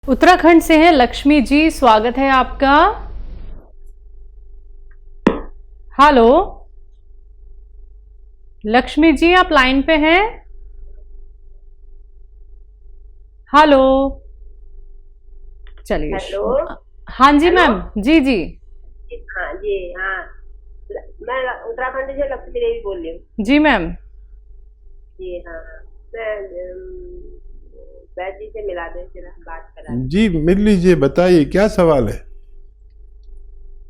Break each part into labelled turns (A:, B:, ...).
A: उत्तराखंड से हैं लक्ष्मी जी, स्वागत है आपका। हेलो लक्ष्मी जी, आप लाइन पे हैं? हेलो, चलिए।
B: हेलो।
A: हाँ जी
B: हेलो।
A: मैम, जी जी
B: हाँ जी, हाँ। मैं उत्तराखंड से लक्ष्मी देवी बोल रही हूँ।
A: जी मैम।
B: जी हाँ। मैं वैद जी से मिला दे, जरा बात करा दें।
C: जी मिल लीजिए, बताइए क्या सवाल है।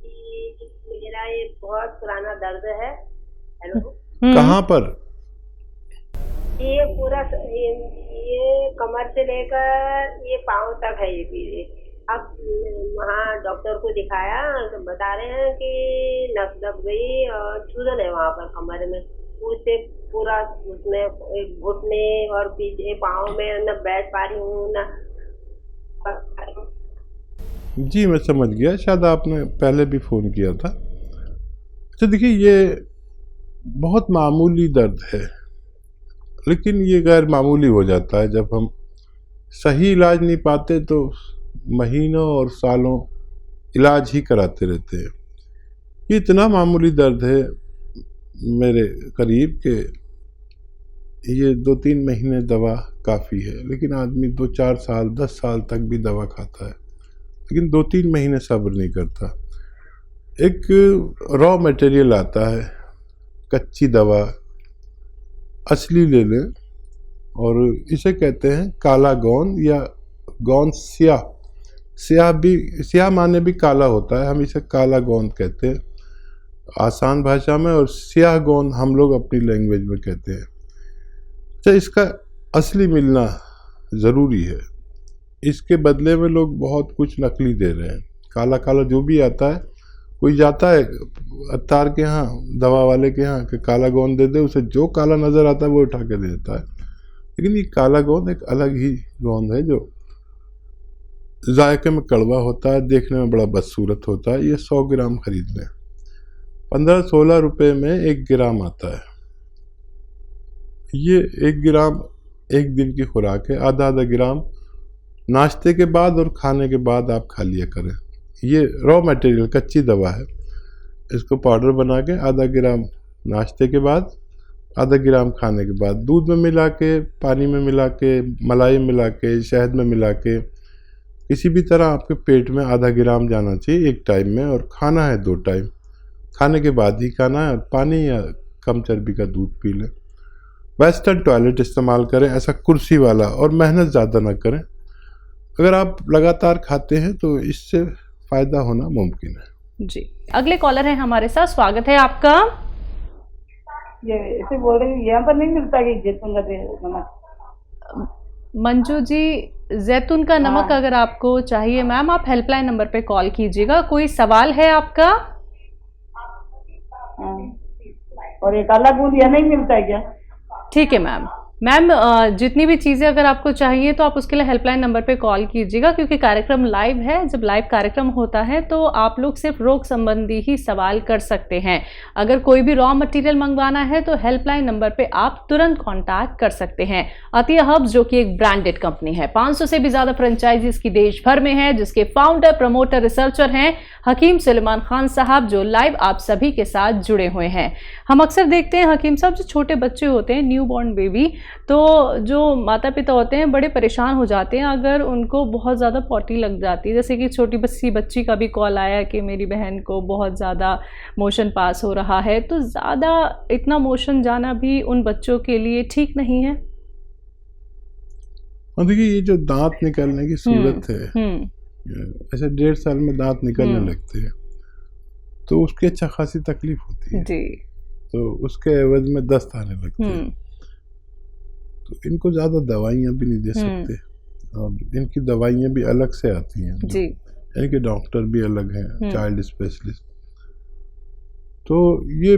B: कि मेरा ये बहुत पुराना दर्द है। हेलो।
C: कहाँ पर?
B: ये पूरा ये कमर से लेकर ये पाँव तक है ये पीड़े। अब वहाँ डॉक्टर को दिखाया तो बता रहे हैं कि नस दब गई और सूजन है वहाँ पर कमर में। उससे पूरा उसमें एक घुटने और पीछे पाँव में न बैठ पा रही हूँ न।
C: जी मैं समझ गया, शायद आपने पहले भी फ़ोन किया था। तो देखिए, ये बहुत मामूली दर्द है, लेकिन ये गैर मामूली हो जाता है जब हम सही इलाज नहीं पाते तो महीनों और सालों इलाज ही कराते रहते हैं। ये इतना मामूली दर्द है मेरे करीब के ये 2-3 महीने दवा काफ़ी है, लेकिन आदमी 2-4 साल 10 साल तक भी दवा खाता है, लेकिन 2-3 महीने सब्र नहीं करता। एक रॉ मटेरियल आता है, कच्ची दवा, असली ले लें, और इसे कहते हैं काला गोंद या गोंद स्याह। स्याह माने भी काला होता है, हम इसे काला गोंद कहते हैं आसान भाषा में, और स्याह गोंद हम लोग अपनी लैंग्वेज में कहते हैं। तो इसका असली मिलना ज़रूरी है। इसके बदले में लोग बहुत कुछ नकली दे रहे हैं। काला काला जो भी आता है, कोई जाता है अत्तार के यहाँ, दवा वाले के यहाँ कि काला गोंद दे दे, उसे जो काला नज़र आता है वो उठा के दे देता है। लेकिन ये काला गोंद एक अलग ही गोंद है जो जायके में कड़वा होता है, देखने में बड़ा बदसूरत होता है। ये 100 ग्राम खरीद लें, 15-16 रुपये में 1 ग्राम आता है। ये 1 ग्राम एक दिन की खुराक है। आधा ग्राम नाश्ते के बाद और खाने के बाद आप खा लिया करें। ये रॉ मटेरियल कच्ची दवा है। इसको पाउडर बना के आधा ग्राम नाश्ते के बाद, आधा ग्राम खाने के बाद दूध में मिला के, पानी में मिला के, मलाई मिला के, शहद में मिला के, किसी भी तरह आपके पेट में आधा ग्राम जाना चाहिए एक टाइम में, और खाना है 2 टाइम, खाने के बाद ही खाना है। पानी या कम चर्बी का दूध पी लें। वेस्टर्न टॉयलेट इस्तेमाल करें, ऐसा कुर्सी वाला, और मेहनत ज़्यादा ना करें। अगर आप लगातार खाते हैं तो इससे फ़ायदा होना मुमकिन है।
A: जी, अगले कॉलर हैं हमारे साथ, स्वागत है आपका।
D: ये ऐसे बोल रही हूँ, यहाँ पर नहीं मिलता कि जैतून का नमक?
A: मंजू जी, जैतून का नमक अगर आपको चाहिए मैम, आप हेल्पलाइन नंबर पे कॉल कीजिएगा। कोई सवाल है आपका?
D: और ये काला दूध यह नहीं मिलता है क्या?
A: ठीक है मैम। मैम जितनी भी चीज़ें अगर आपको चाहिए तो आप उसके लिए हेल्पलाइन नंबर पे कॉल कीजिएगा, क्योंकि कार्यक्रम लाइव है। जब लाइव कार्यक्रम होता है तो आप लोग सिर्फ रोग संबंधी ही सवाल कर सकते हैं। अगर कोई भी रॉ मटेरियल मंगवाना है तो हेल्पलाइन नंबर पे आप तुरंत कॉन्टैक्ट कर सकते हैं। अतिया हब्स, जो कि एक ब्रांडेड कंपनी है, 500 से भी ज़्यादा फ्रेंचाइजीज की देश भर में है, जिसके फाउंडर, प्रमोटर, रिसर्चर हैं हकीम सुलेमान खान साहब, जो लाइव आप सभी के साथ जुड़े हुए हैं। हम अक्सर देखते हैं हकीम साहब, जो छोटे बच्चे होते हैं, न्यू बॉर्न बेबी, तो जो माता पिता होते हैं बड़े परेशान हो जाते हैं अगर उनको बहुत ज़्यादा पॉटी लग जाती है। जैसे कि छोटी बच्ची का भी कॉल आया कि मेरी बहन को बहुत ज़्यादा मोशन पास हो रहा है, तो ज़्यादा इतना मोशन जाना भी उन बच्चों के लिए ठीक नहीं है।
C: और देखिए, ये जो दांत निकलने की सूरत है, ऐसे 1.5 साल में दांत निकलने लगते हैं, तो उसकी अच्छा खासी तकलीफ होती है
A: जी।
C: तो उसके एवज में दस्त आने लगते हैं। तो इनको ज़्यादा दवाइयाँ भी नहीं दे सकते, और इनकी दवाइयाँ भी अलग से आती हैं जी। इनके डॉक्टर भी अलग हैं, चाइल्ड स्पेशलिस्ट। तो ये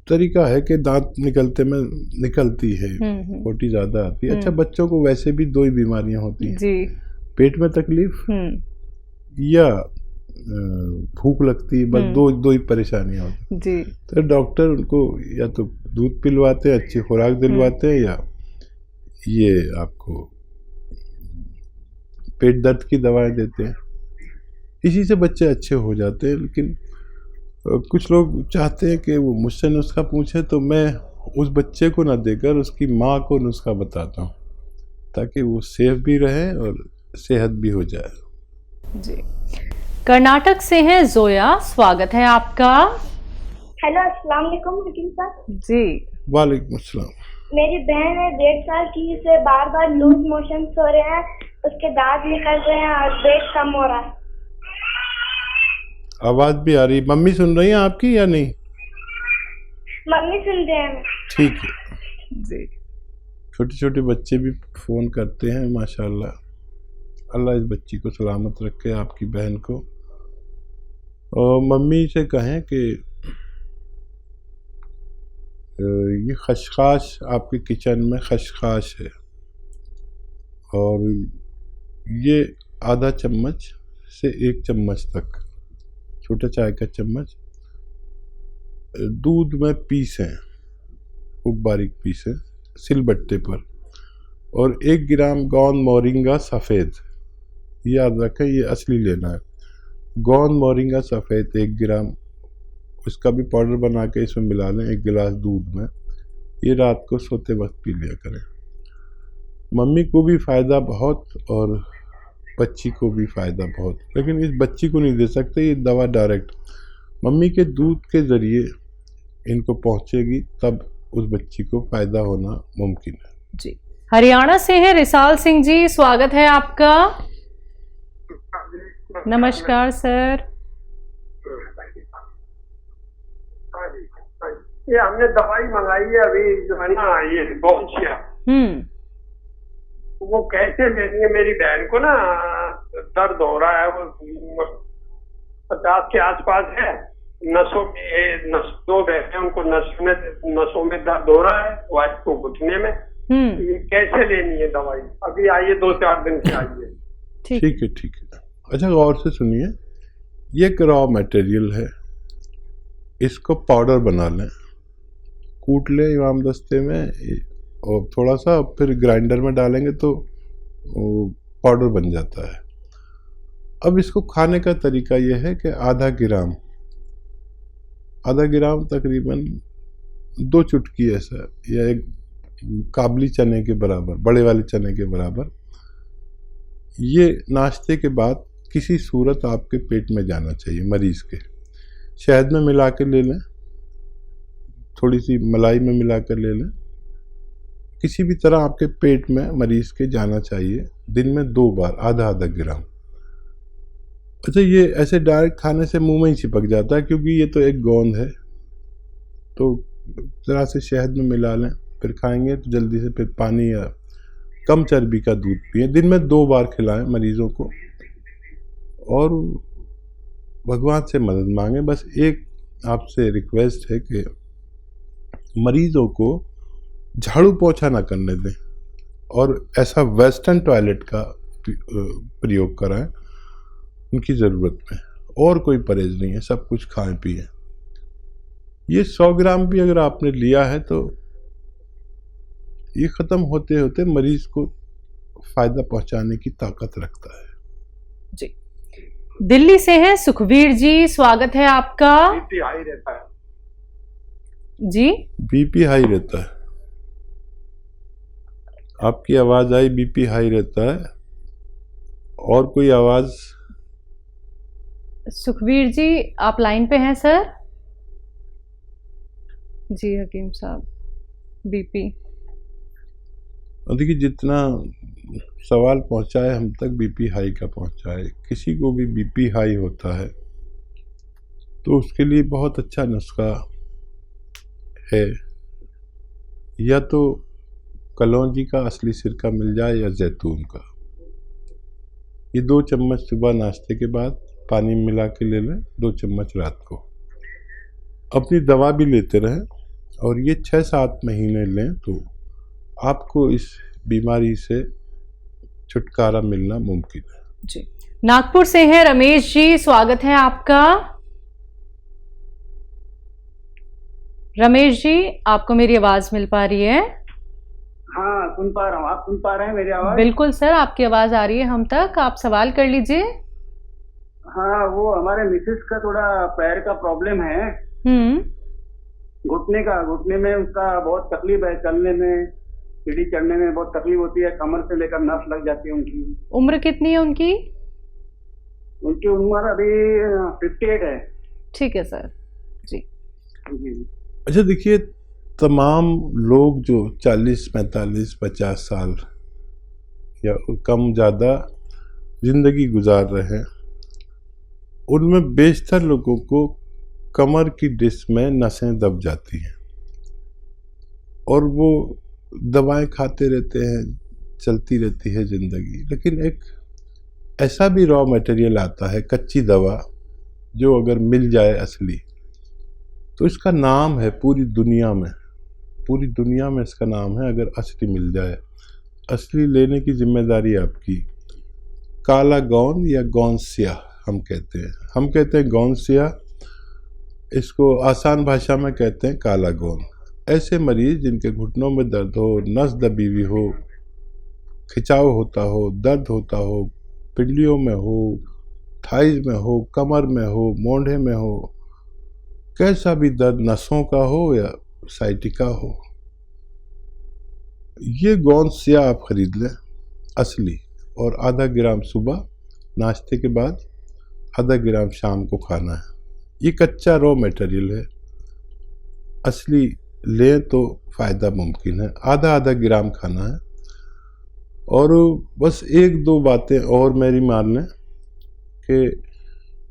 C: तरीका है कि दांत निकलती है, पोटी ज़्यादा आती है। अच्छा, बच्चों को वैसे भी 2 ही बीमारियाँ होती हैं जी। पेट में तकलीफ या भूख लगती है, बस दो ही परेशानियाँ होती जी। तो डॉक्टर उनको या तो दूध पिलवाते हैं, अच्छी खुराक दिलवाते हैं, या ये आपको पेट दर्द की दवाएं देते हैं, इसी से बच्चे अच्छे हो जाते हैं। लेकिन कुछ लोग चाहते हैं कि वो मुझसे नुस्खा पूछे, तो मैं उस बच्चे को ना देकर उसकी माँ को नुस्खा बताता हूँ, ताकि वो सेफ भी रहे और सेहत भी हो जाए।
A: जी। कर्नाटक से हैं जोया, स्वागत है आपका।
E: हेलो, अस्सलाम वालेकुम हकीम साहब।
A: जी।
C: वालेकुम अस्सलाम।
E: मेरी बहन है 1.5 साल की, इसे बार बार लूज मोशंस हो रहे हैं, उसके दांत निकल रहे हैं और वेट कम हो रहा है।
C: आवाज़ भी आ रही। मम्मी सुन रही हैं आपकी या नहीं?
E: मम्मी सुन रहे हैं।
C: ठीक है
A: जी।
C: छोटे छोटे बच्चे भी फ़ोन करते हैं, माशाल्लाह। अल्लाह इस बच्ची को सलामत रखे, आपकी बहन को। और मम्मी से कहें कि ये खशखाश आपके किचन में खशखाश है, और ये आधा चम्मच से 1 चम्मच तक, छोटा चाय का चम्मच, दूध में पीसें, खूब बारीक पीसें सिलबट्टे पर, और 1 ग्राम गोंद मोरिंगा सफ़ेद, याद रखें ये असली लेना है। गोंद मोरिंगा सफ़ेद 1 ग्राम, उसका भी पाउडर बना के इसमें मिला लें 1 गिलास दूध में। ये रात को सोते वक्त पी लिया करें। मम्मी को भी फ़ायदा बहुत और बच्ची को भी फ़ायदा बहुत, लेकिन इस बच्ची को नहीं दे सकते, ये दवा डायरेक्ट मम्मी के दूध के ज़रिए इनको पहुंचेगी, तब उस बच्ची को फ़ायदा होना मुमकिन है।
A: जी। हरियाणा से है रिसाल सिंह जी, स्वागत है आपका। नमस्कार सर।
F: ये हमने दवाई मंगाई है अभी, जो है ना ये बोनशिया, वो कैसे लेनी है? मेरी बहन को ना दर्द हो रहा है, वो 50 के आसपास है, नसों में, दो बहन है उनको नसों में दर्द हो रहा है, वाइफ को घुटने में। ये कैसे लेनी है दवाई? अभी आइए 2-4 दिन से आइए।
C: ठीक है ठीक है। अच्छा गौर से सुनिए, ये एक रॉ मटेरियल है, इसको पाउडर बना लें, कूट लें इमाम दस्ते में, और थोड़ा सा फिर ग्राइंडर में डालेंगे तो पाउडर बन जाता है। अब इसको खाने का तरीका यह है कि आधा ग्राम तकरीबन 2 चुटकी ऐसा, या 1 काबली चने के बराबर, बड़े वाले चने के बराबर, ये नाश्ते के बाद किसी सूरत आपके पेट में जाना चाहिए मरीज़ के। शहद में मिला के ले लें, थोड़ी सी मलाई में मिला कर ले लें, किसी भी तरह आपके पेट में मरीज़ के जाना चाहिए, दिन में 2 बार आधा ग्राम। अच्छा, ये ऐसे डायरेक्ट खाने से मुंह में ही चिपक जाता है, क्योंकि ये तो एक गोंद है, तो ज़रा से शहद में मिला लें, फिर खाएंगे तो जल्दी से फिर पानी या कम चर्बी का दूध पिए। दिन में 2 बार खिलाएं मरीज़ों को, और भगवान से मदद मांगें। बस एक आपसे रिक्वेस्ट है कि मरीज़ों को झाड़ू पोछा ना करने दें, और ऐसा वेस्टर्न टॉयलेट का प्रयोग कराएं उनकी ज़रूरत में। और कोई परहेज नहीं है, सब कुछ खाएं पिए। ये 100 ग्राम भी अगर आपने लिया है तो ये ख़त्म होते होते मरीज़ को फ़ायदा पहुंचाने की ताकत रखता है।
A: जी। दिल्ली से है सुखवीर जी, स्वागत है आपका।
F: बीपी हाई रहता है
A: जी।
C: बीपी हाई रहता है, आपकी आवाज़ आई, बीपी हाई रहता है। और कोई आवाज़?
A: सुखवीर जी आप लाइन पे हैं सर? जी हकीम साहब, बीपी।
C: देखिए, जितना सवाल पहुंचा है हम तक, बीपी हाई का पहुंचा है। किसी को भी बीपी हाई होता है तो उसके लिए बहुत अच्छा नुस्खा है, या तो कलौंजी का असली सिरका मिल जाए या जैतून का। ये 2 चम्मच सुबह नाश्ते के बाद पानी में मिला के ले लें, 2 चम्मच रात को। अपनी दवा भी लेते रहें, और ये 6-7 महीने लें तो आपको इस बीमारी से छुटकारा मिलना मुमकिन है।
A: जी। नागपुर से है रमेश जी, स्वागत है आपका। रमेश जी, आपको मेरी आवाज मिल पा रही है?
G: हाँ सुन पा रहा हूँ, आप सुन पा रहे हैं मेरी आवाज?
A: बिल्कुल सर, आपकी आवाज़ आ रही है हम तक, आप सवाल कर लीजिए।
G: हाँ, वो हमारे मिसेस का थोड़ा पैर का प्रॉब्लम है, घुटने में उसका बहुत तकलीफ है, चलने में, सीढ़ी चढ़ने में बहुत तकलीफ होती है, कमर से लेकर नस लग जाती है उनकी।
A: उम्र कितनी है उनकी?
G: उनकी उम्र अभी 58 है।
A: ठीक है सर जी।
C: अच्छा देखिए, तमाम लोग जो 40, 45, 50 साल या कम ज़्यादा ज़िंदगी गुजार रहे हैं, उनमें बेशतर लोगों को कमर की डिस्क में नसें दब जाती हैं और वो दवाएं खाते रहते हैं, चलती रहती है ज़िंदगी। लेकिन एक ऐसा भी रॉ मटेरियल आता है, कच्ची दवा, जो अगर मिल जाए असली, तो इसका नाम है पूरी दुनिया में इसका नाम है, अगर असली मिल जाए। असली लेने की जिम्मेदारी आपकी। काला गौन या गौनसिया हम कहते हैं गौनसिया, इसको आसान भाषा में कहते हैं काला गौन। ऐसे मरीज जिनके घुटनों में दर्द हो, नस दबी हुई हो, खिंचाव होता हो, दर्द होता हो, पिंडलियों में हो, थाइज में हो, कमर में हो, मोंढे में हो, कैसा भी दर्द, नसों का हो या साइटिका हो, ये गौनसिया आप खरीद लें असली, और आधा ग्राम सुबह नाश्ते के बाद, आधा ग्राम शाम को खाना है। ये कच्चा रॉ मटेरियल है, असली लें तो फ़ायदा मुमकिन है। आधा ग्राम खाना है। और बस 1-2 बातें और मेरी मान लें कि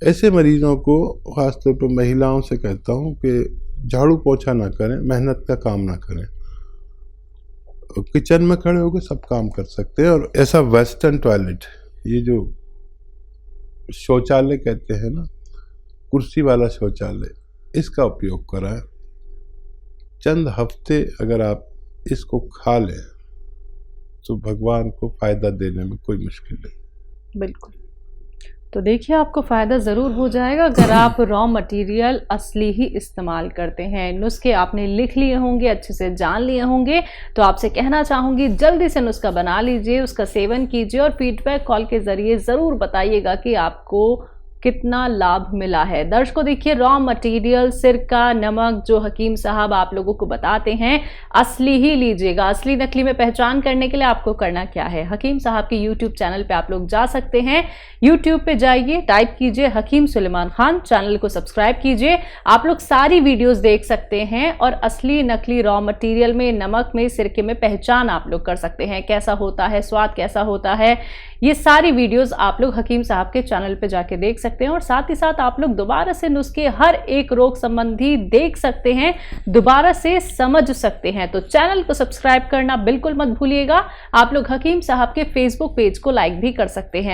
C: ऐसे मरीजों को, ख़ासतौर पर महिलाओं से कहता हूँ कि झाड़ू पोछा ना करें, मेहनत का काम ना करें। किचन में खड़े होकर सब काम कर सकते हैं। और ऐसा वेस्टर्न टॉयलेट, ये जो शौचालय कहते हैं ना, कुर्सी वाला शौचालय, इसका उपयोग कराएं। चंद हफ्ते अगर आप इसको खा लें तो भगवान को फ़ायदा देने में कोई मुश्किल नहीं।
A: बिल्कुल। तो देखिए, आपको फ़ायदा ज़रूर हो जाएगा अगर आप रॉ मटेरियल असली ही इस्तेमाल करते हैं। नुस्खे आपने लिख लिए होंगे, अच्छे से जान लिए होंगे, तो आपसे कहना चाहूँगी जल्दी से नुस्खा बना लीजिए, उसका सेवन कीजिए और फीडबैक कॉल के ज़रिए ज़रूर बताइएगा कि आपको कितना लाभ मिला है। दर्शकों देखिए, रॉ मटेरियल सिरका, नमक जो हकीम साहब आप लोगों को बताते हैं, असली ही लीजिएगा। असली नकली में पहचान करने के लिए आपको करना क्या है, हकीम साहब के यूट्यूब चैनल पे आप लोग जा सकते हैं। यूट्यूब पे जाइए, टाइप कीजिए हकीम सुलेमान खान, चैनल को सब्सक्राइब कीजिए। आप लोग सारी वीडियोस देख सकते हैं और असली नकली रॉ मटेरियल में, नमक में, सिरके में पहचान आप लोग कर सकते हैं, कैसा होता है, स्वाद कैसा होता है। ये सारी वीडियोस आप लोग हकीम साहब के चैनल पे जाके देख सकते हैं और साथ ही साथ आप लोग दोबारा से नुस्खे हर एक रोग संबंधी देख सकते हैं, दोबारा से समझ सकते हैं। तो चैनल को सब्सक्राइब करना बिल्कुल मत भूलिएगा। आप लोग हकीम साहब के फेसबुक पेज को लाइक भी कर सकते हैं।